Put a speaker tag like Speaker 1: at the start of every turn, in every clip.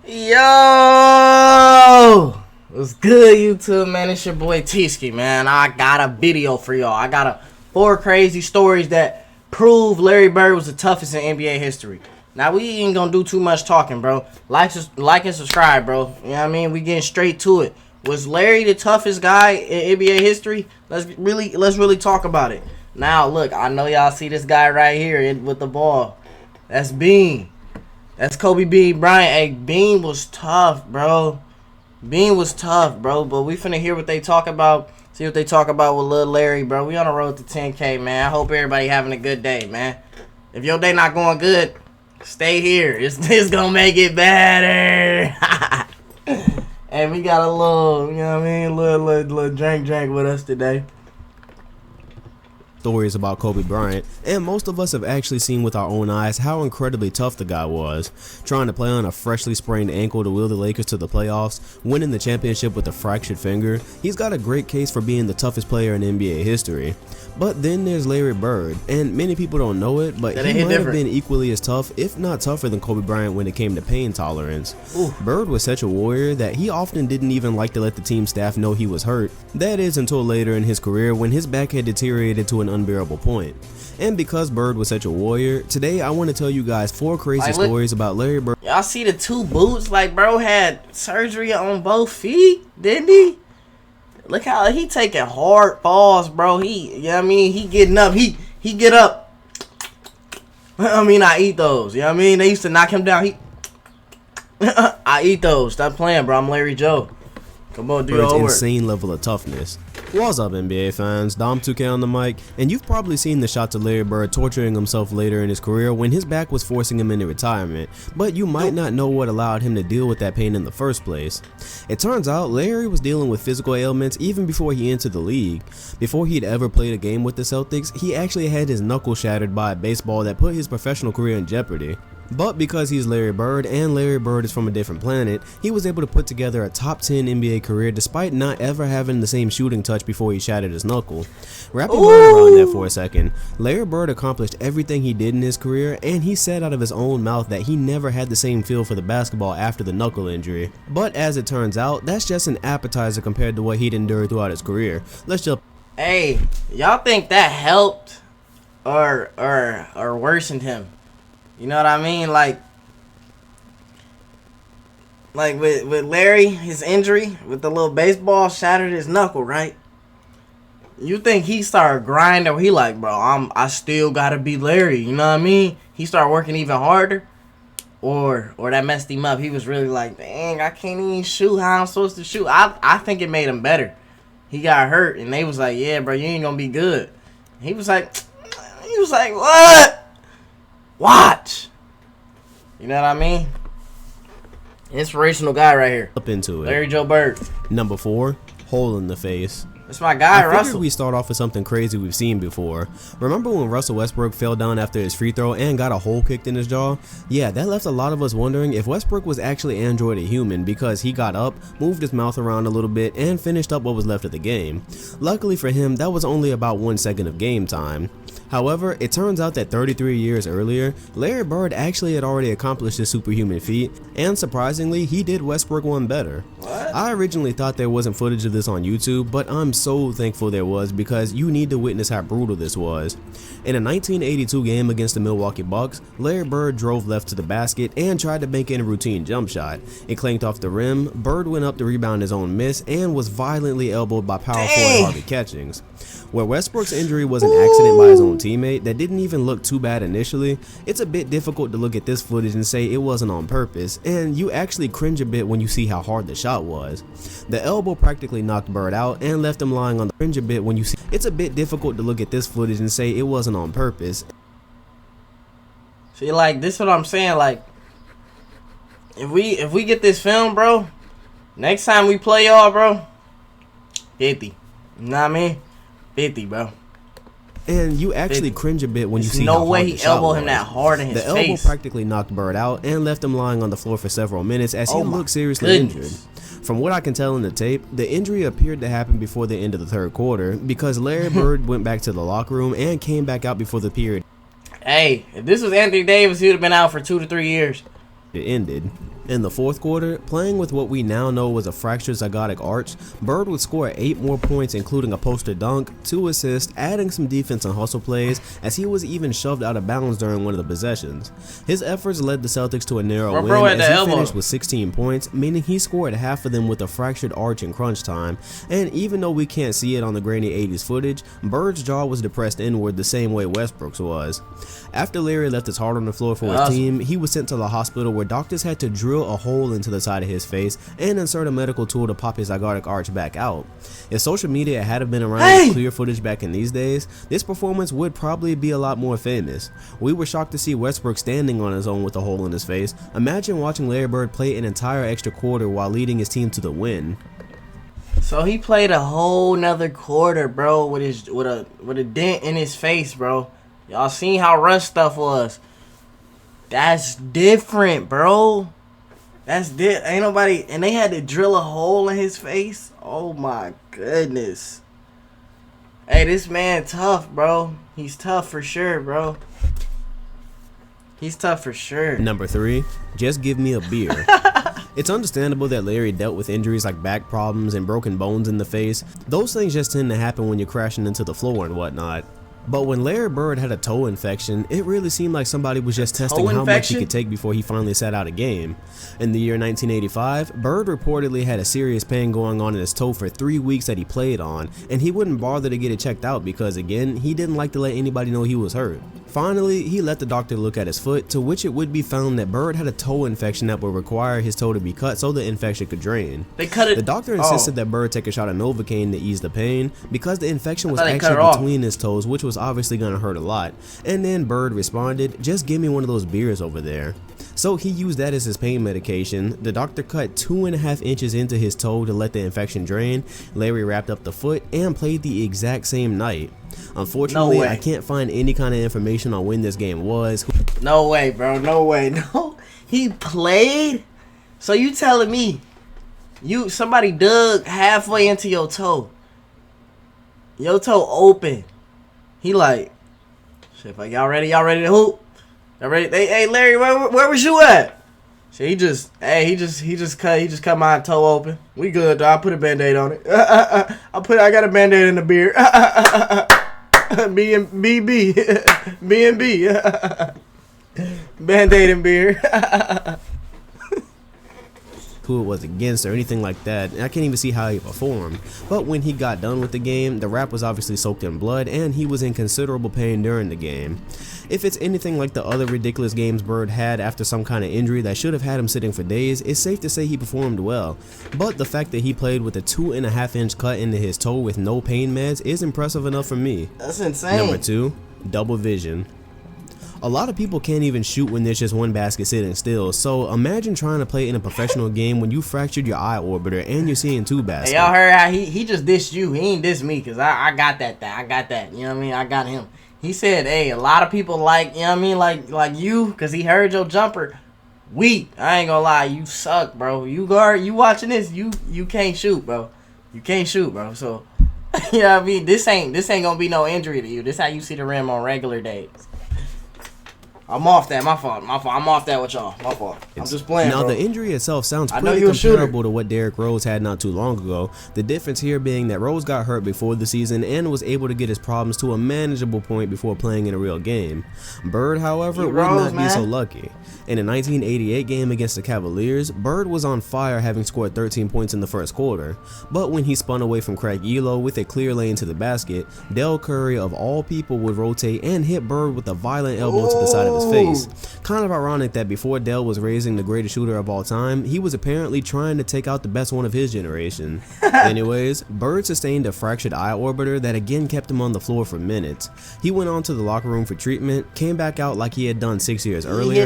Speaker 1: Yo! What's good, YouTube, man? It's your boy T-Ski, man. I got a video for y'all. I got four crazy stories that prove Larry Bird was the toughest in NBA history. Now, we ain't gonna do too much talking, bro. Like and subscribe, bro. You know what I mean? We getting straight to it. Was Larry the toughest guy in NBA history? Let's really talk about it. Now, look, I know y'all see this guy right here with the ball. That's Bean. That's Kobe Bean Bryant. Hey, Bean was tough, bro. Bean was tough, bro. But we finna hear what they talk about. See what they talk about with Lil Larry, bro. We on the road to 10K, man. I hope everybody having a good day, man. If your day not going good, stay here. It's gonna make it better. And we got a little, you know what I mean, little drink with us today.
Speaker 2: Stories about Kobe Bryant, and most of us have actually seen with our own eyes how incredibly tough the guy was, trying to play on a freshly sprained ankle to wheel the Lakers to the playoffs, winning the championship with a fractured finger. He's got a great case for being the toughest player in NBA history. But then there's Larry Bird, and many people don't know it, but he might have been equally as tough, if not tougher than Kobe Bryant when it came to pain tolerance. Ooh. Bird was such a warrior that he often didn't even like to let the team staff know he was hurt. That is until later in his career when his back had deteriorated to an unbearable point. And because Bird was such a warrior, today I want to tell you guys four crazy stories about Larry Bird.
Speaker 1: Y'all see the two boots? Like, bro had surgery on both feet, didn't he? Look how he taking hard falls, bro. You know what I mean? He getting up. He get up. I mean, I eat those. You know what I mean? They used to knock him down. I eat those. Stop playing, bro. I'm Larry Joe. Come on, do your homework.
Speaker 2: Insane level of toughness. What's up, NBA fans? Dom2K on the mic, and you've probably seen the shots of Larry Bird torturing himself later in his career when his back was forcing him into retirement, but you might not know what allowed him to deal with that pain in the first place. It turns out Larry was dealing with physical ailments even before he entered the league. Before he'd ever played a game with the Celtics, he actually had his knuckle shattered by a baseball that put his professional career in jeopardy. But because he's Larry Bird and Larry Bird is from a different planet, he was able to put together a top 10 NBA career despite not ever having the same shooting touch before he shattered his knuckle. Wrap your mind around that for a second. Larry Bird accomplished everything he did in his career, and he said out of his own mouth that he never had the same feel for the basketball after the knuckle injury. But as it turns out, that's just an appetizer compared to what he'd endured throughout his career. Let's jump.
Speaker 1: Hey, y'all think that helped or worsened him? You know what I mean? Like with Larry, his injury with the little baseball shattered his knuckle, right? You think he started grinding, or he like, bro, I still gotta be Larry, you know what I mean? He started working even harder, or that messed him up. He was really like, dang, I can't even shoot how I'm supposed to shoot. I think it made him better. He got hurt, and they was like, yeah, bro, you ain't gonna be good. He was like, what? Watch. You know what I mean? Inspirational guy right here.
Speaker 2: Up into it.
Speaker 1: Larry Joe Bird.
Speaker 2: Number 4, hole in the face.
Speaker 1: That's my guy,
Speaker 2: I
Speaker 1: Russell.
Speaker 2: figured we start off with something crazy we've seen before. Remember when Russell Westbrook fell down after his free throw and got a hole kicked in his jaw? Yeah, that left a lot of us wondering if Westbrook was actually Android a human, because he got up, moved his mouth around a little bit, and finished up what was left of the game. Luckily for him, that was only about 1 second of game time. However, it turns out that 33 years earlier, Larry Bird actually had already accomplished this superhuman feat, and surprisingly, he did Westbrook one better.
Speaker 1: What?
Speaker 2: I originally thought there wasn't footage of this on YouTube, but I'm so thankful there was, because you need to witness how brutal this was. In a 1982 game against the Milwaukee Bucks, Larry Bird drove left to the basket and tried to bank in a routine jump shot. It clanked off the rim, Bird went up to rebound his own miss, and was violently elbowed by power forward Harvey Catchings. Where Westbrook's injury was an accident by his own teammate that didn't even look too bad initially, it's a bit difficult to look at this footage and say it wasn't on purpose, and you actually cringe a bit when you see how hard the shot was. The elbow practically knocked Bird out and left him lying on the cringe a bit when you see. It's a bit difficult to look at this footage and say it wasn't on purpose.
Speaker 1: See, like, this is what I'm saying, like, if we get this film, bro, next time we play y'all, bro, 50. You know what I mean? 50, bro.
Speaker 2: And you actually cringe a bit when you see
Speaker 1: no
Speaker 2: how hard
Speaker 1: way
Speaker 2: the
Speaker 1: he
Speaker 2: shot
Speaker 1: elbowed
Speaker 2: was.
Speaker 1: him that hard in his
Speaker 2: face. The elbow practically knocked Bird out and left him lying on the floor for several minutes as he looked seriously injured. From what I can tell in the tape, the injury appeared to happen before the end of the third quarter because Larry Bird went back to the locker room and came back out before the period.
Speaker 1: Hey, if this was Anthony Davis, he would have been out for 2 to 3 years.
Speaker 2: It ended. In the fourth quarter, playing with what we now know was a fractured zygotic arch, Bird would score 8 more points including a poster dunk, 2 assists, adding some defense and hustle plays as he was even shoved out of bounds during one of the possessions. His efforts led the Celtics to a narrow win as he finished with 16 points, meaning he scored half of them with a fractured arch in crunch time, and even though we can't see it on the grainy 80s footage, Bird's jaw was depressed inward the same way Westbrook's was. After Larry left his heart on the floor for his team, he was sent to the hospital where doctors had to drill a hole into the side of his face and insert a medical tool to pop his zygotic arch back out. If social media had been around with clear footage back in these days, this performance would probably be a lot more famous. We were shocked to see Westbrook standing on his own with a hole in his face. Imagine watching Larry Bird play an entire extra quarter while leading his team to the win.
Speaker 1: So he played a whole nother quarter, bro, with a dent in his face, bro. Y'all seen how Russ stuff was. That's different, bro. Ain't nobody, and they had to drill a hole in his face. Oh my goodness. Hey, this man tough, bro. He's tough for sure, bro. He's tough for sure.
Speaker 2: Number 3, just give me a beer. It's understandable that Larry dealt with injuries like back problems and broken bones in the face. Those things just tend to happen when you're crashing into the floor and whatnot. But when Larry Bird had a toe infection, it really seemed like somebody was just testing how much he could take before he finally sat out a game. In the year 1985, Bird reportedly had a serious pain going on in his toe for 3 weeks that he played on, and he wouldn't bother to get it checked out because, again, he didn't like to let anybody know he was hurt. Finally, he let the doctor look at his foot, to which it would be found that Bird had a toe infection that would require his toe to be cut so the infection could drain. The doctor insisted that Bird take a shot of Novocaine to ease the pain because the infection was actually between his toes, which was obviously going to hurt a lot. And then Bird responded, just give me one of those beers over there. So he used that as his pain medication. The doctor cut 2.5 inches into his toe to let the infection drain. Larry wrapped up the foot and played the exact same night. Unfortunately, I can't find any kind of information on when this game was.
Speaker 1: No way, bro. No way. No. He played? So you telling me somebody dug halfway into your toe. Your toe open. He like, shit, like, y'all ready to hoop? Y'all ready? Hey, Larry, where was you at? So he just cut my toe open. We good, though. I put a Band-Aid on it. I got a Band-Aid in the beer. B&B. Band-Aid and beer.
Speaker 2: Who it was against or anything like that, and I can't even see how he performed. But when he got done with the game, the wrap was obviously soaked in blood and he was in considerable pain during the game. If it's anything like the other ridiculous games Bird had after some kind of injury that should have had him sitting for days, it's safe to say he performed well. But the fact that he played with a 2.5 inch cut into his toe with no pain meds is impressive enough for me.
Speaker 1: That's insane.
Speaker 2: Number 2, double vision. A lot of people can't even shoot when there's just one basket sitting still, so imagine trying to play in a professional game when you fractured your eye orbiter and you're seeing 2 baskets.
Speaker 1: Hey, y'all heard how he just dissed you. He ain't dissed me because I got that. I got that. You know what I mean? I got him. He said, hey, a lot of people like, you know what I mean, like you, because he heard your jumper. Weak. I ain't gonna lie, you suck, bro. You watching this, you can't shoot, bro. You can't shoot, bro. So, you know what I mean? This ain't gonna be no injury to you. This how you see the rim on regular days. I'm off that. My fault. I'm off that with y'all. My fault. I'm just playing,
Speaker 2: Now,
Speaker 1: bro.
Speaker 2: the injury itself sounds pretty comparable to what Derrick Rose had not too long ago. The difference here being that Rose got hurt before the season and was able to get his problems to a manageable point before playing in a real game. Bird, however, would not be so lucky. In a 1988 game against the Cavaliers, Bird was on fire, having scored 13 points in the first quarter. But when he spun away from Craig Elo with a clear lane to the basket, Del Curry of all people would rotate and hit Bird with a violent elbow to the side of his face. Kind of ironic that before Del was raising the greatest shooter of all time, he was apparently trying to take out the best one of his generation. Anyways, Bird sustained a fractured eye orbiter that again kept him on the floor for minutes. He went on to the locker room for treatment, came back out like he had done 6 years earlier.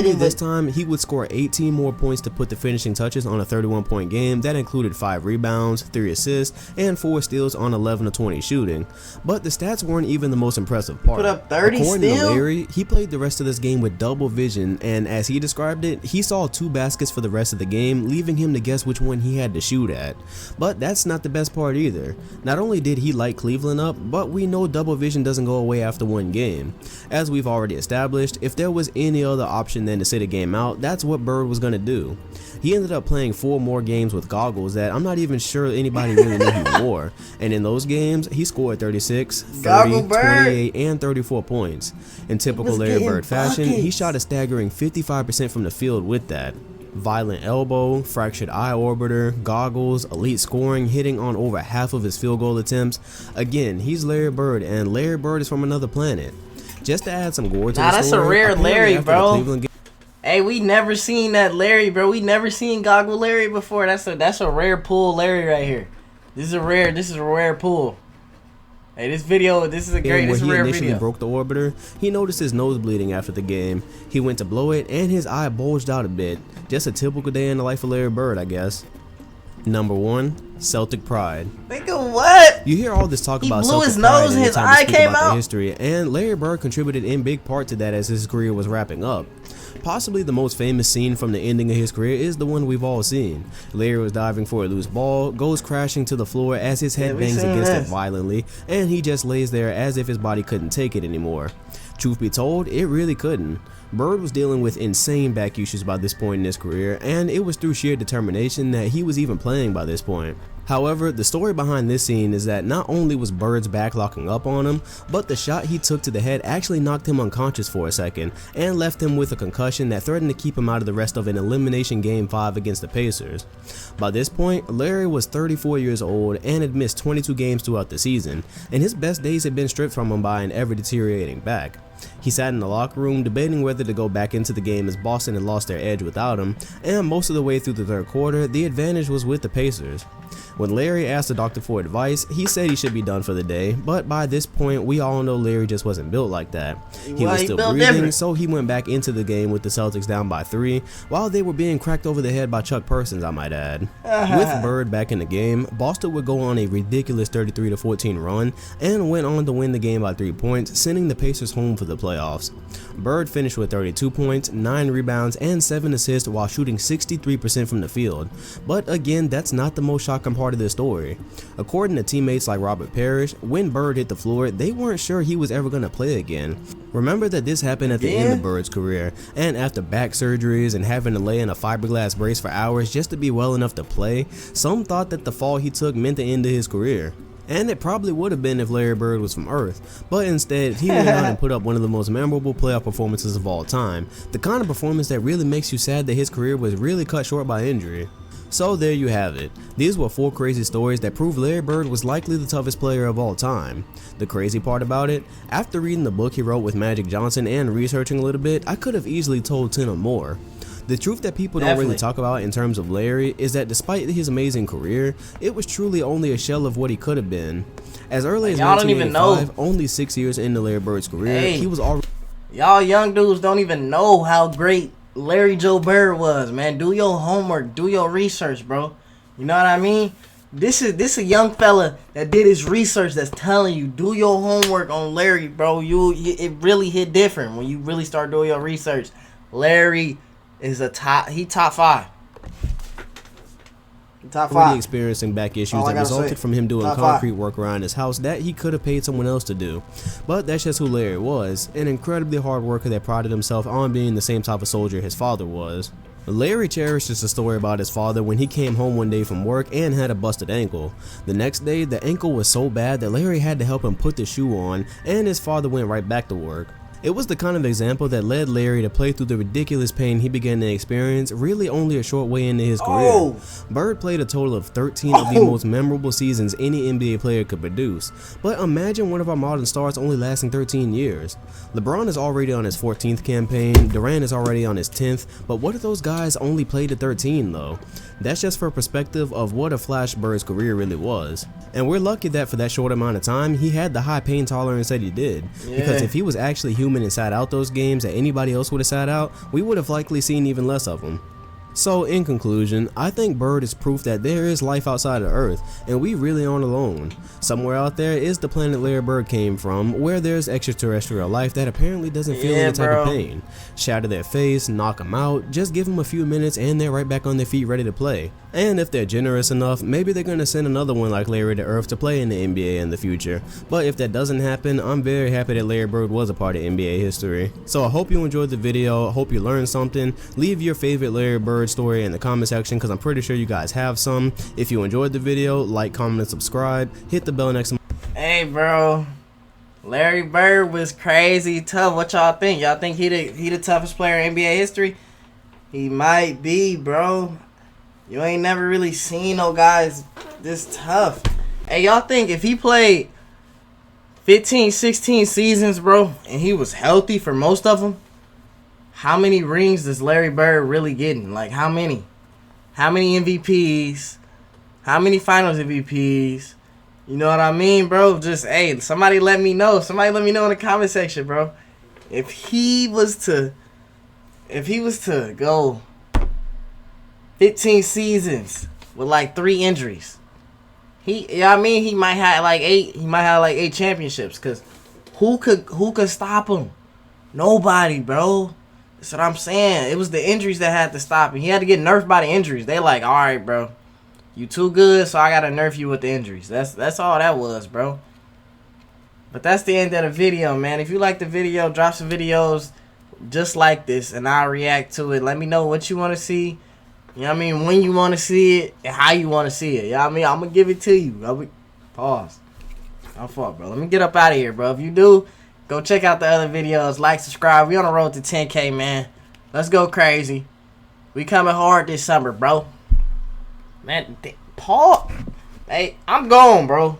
Speaker 2: Only this time, he would score 18 more points to put the finishing touches on a 31-point game that included 5 rebounds, 3 assists, and 4 steals on 11 of 20 shooting. But the stats weren't even the most impressive part.
Speaker 1: Put up 30
Speaker 2: According to Larry, he played the rest rest of this game with double vision, and as he described it, he saw 2 baskets for the rest of the game, leaving him to guess which one he had to shoot at. But that's not the best part either. Not only did he light Cleveland up, but we know double vision doesn't go away after one game. As we've already established, if there was any other option than to sit a game out, that's what Bird was going to do. He ended up playing 4 more games with goggles that I'm not even sure anybody really knew he wore, and in those games, he scored 36, 30, 28, and 34 points. In typical Larry Bird fashion, he shot a staggering 55% from the field with that. Violent elbow, fractured eye orbiter, goggles, elite scoring, hitting on over half of his field goal attempts. Again, he's Larry Bird, and Larry Bird is from another planet. Just to add some gore to the story,
Speaker 1: that's a rare Larry, bro. Hey, we never seen that Larry, bro. We never seen Goggle Larry before. That's a rare pull Larry right here. This is a rare pull. Hey, this is a rare video.
Speaker 2: Broke the orbiter, he noticed his nose bleeding after the game. He went to blow it, and his eye bulged out a bit. Just a typical day in the life of Larry Bird, I guess. Number 1, Celtic pride.
Speaker 1: Think of what?
Speaker 2: You hear all this talk about
Speaker 1: Celtic
Speaker 2: Celtic
Speaker 1: pride. He blew his nose
Speaker 2: and
Speaker 1: and his eye came out.
Speaker 2: History, and Larry Bird contributed in big part to that as his career was wrapping up. Possibly the most famous scene from the ending of his career is the one we've all seen. Larry was diving for a loose ball, goes crashing to the floor as his head bangs against it violently, and he just lays there as if his body couldn't take it anymore. Truth be told, it really couldn't. Bird was dealing with insane back issues by this point in his career, and it was through sheer determination that he was even playing by this point. However, the story behind this scene is that not only was Bird's back locking up on him, but the shot he took to the head actually knocked him unconscious for a second and left him with a concussion that threatened to keep him out of the rest of an elimination Game 5 against the Pacers. By this point, Larry was 34 years old and had missed 22 games throughout the season, and his best days had been stripped from him by an ever-deteriorating back. He sat in the locker room debating whether to go back into the game as Boston had lost their edge without him, and most of the way through the third quarter, the advantage was with the Pacers. When Larry asked the doctor for advice, he said he should be done for the day, but by this point, we all know Larry just wasn't built like that. He was still breathing, so he went back into the game with the Celtics down by 3, while they were being cracked over the head by Chuck Persons, I might add. With Bird back in the game, Boston would go on a ridiculous 33-14 run, and went on to win the game by 3 points, sending the Pacers home for the playoffs. Bird finished with 32 points, 9 rebounds, and 7 assists while shooting 63% from the field. But again, that's not the most shocking part of this story. According to teammates like Robert Parrish, when Bird hit the floor, they weren't sure he was ever going to play again. Remember that this happened at the end of Bird's career, and after back surgeries and having to lay in a fiberglass brace for hours just to be well enough to play, some thought that the fall he took meant the end of his career. And it probably would have been if Larry Bird was from Earth, but instead he went out and put up one of the most memorable playoff performances of all time, the kind of performance that really makes you sad that his career was really cut short by injury. So there you have it. These were 4 crazy stories that prove Larry Bird was likely the toughest player of all time. The crazy part about it, after reading the book he wrote with Magic Johnson and researching a little bit, I could have easily told 10 or more. The truth that people don't really talk about in terms of Larry is that despite his amazing career, it was truly only a shell of what he could have been. As early as 1985, only 6 years into Larry Bird's career, he was already...
Speaker 1: Y'all young dudes don't even know how great Larry Joe Bird was, man. Do your homework, do your research, bro. You know what I mean? This is a young fella that did his research that's telling you, do your homework on Larry, bro. It really hit different when you really start doing your research. Larry is top 5. Top 5.
Speaker 2: Already experiencing back issues that resulted from him doing concrete work around his house that he could have paid someone else to do. But that's just who Larry was, an incredibly hard worker that prided himself on being the same type of soldier his father was. Larry cherishes a story about his father when he came home one day from work and had a busted ankle. The next day, the ankle was so bad that Larry had to help him put the shoe on, and his father went right back to work. It was the kind of example that led Larry to play through the ridiculous pain he began to experience really only a short way into his career. Bird played a total of 13 of the most memorable seasons any NBA player could produce, but imagine one of our modern stars only lasting 13 years. LeBron is already on his 14th campaign, Durant is already on his 10th, but what if those guys only played at 13 though? That's just for perspective of what a flash Bird's career really was. And we're lucky that for that short amount of time, he had the high pain tolerance that he did, because if he was actually human and sat out those games that anybody else would have sat out, we would have likely seen even less of him. So in conclusion, I think Bird is proof that there is life outside of Earth, and we really aren't alone. Somewhere out there is the planet Larry Bird came from, where there's extraterrestrial life that apparently doesn't feel any type of pain. Shatter their face, knock them out, just give them a few minutes and they're right back on their feet ready to play. And if they're generous enough, maybe they're gonna send another one like Larry to Earth to play in the NBA in the future. But if that doesn't happen, I'm very happy that Larry Bird was a part of NBA history. So I hope you enjoyed the video, I hope you learned something. Leave your favorite Larry Bird story in the comment section because I'm pretty sure you guys have some. If you enjoyed the video, like, comment, and subscribe. Hit the bell next to.
Speaker 1: Hey, bro. Larry Bird was crazy tough. What y'all think? Y'all think he the toughest player in NBA history? He might be, bro. You ain't never really seen no guys this tough. Hey, y'all think if he played 15, 16 seasons, bro, and he was healthy for most of them, how many rings does Larry Bird really getting? Like, how many? How many MVPs? How many finals MVPs? You know what I mean, bro? Just, hey, somebody let me know. Somebody let me know in the comment section, bro. If he was to go 15 seasons with like 3 injuries, you know what I mean? He might have like 8 championships. Cause who could stop him? Nobody, bro. That's what I'm saying. It was the injuries that had to stop him. He had to get nerfed by the injuries. They like, all right, bro, you too good, so I gotta nerf you with the injuries. That's all that was, bro. But that's the end of the video, man. If you like the video, drop some videos just like this, and I'll react to it. Let me know what you want to see. You know what I mean? When you want to see it, and how you want to see it. You know what I mean? I'm gonna give it to you. Pause. I'm fuck, bro. Let me get up out of here, bro. If you do, go check out the other videos. Like, subscribe. We on the road to 10K, man. Let's go crazy. We coming hard this summer, bro. Man, Paul. Hey, I'm gone, bro.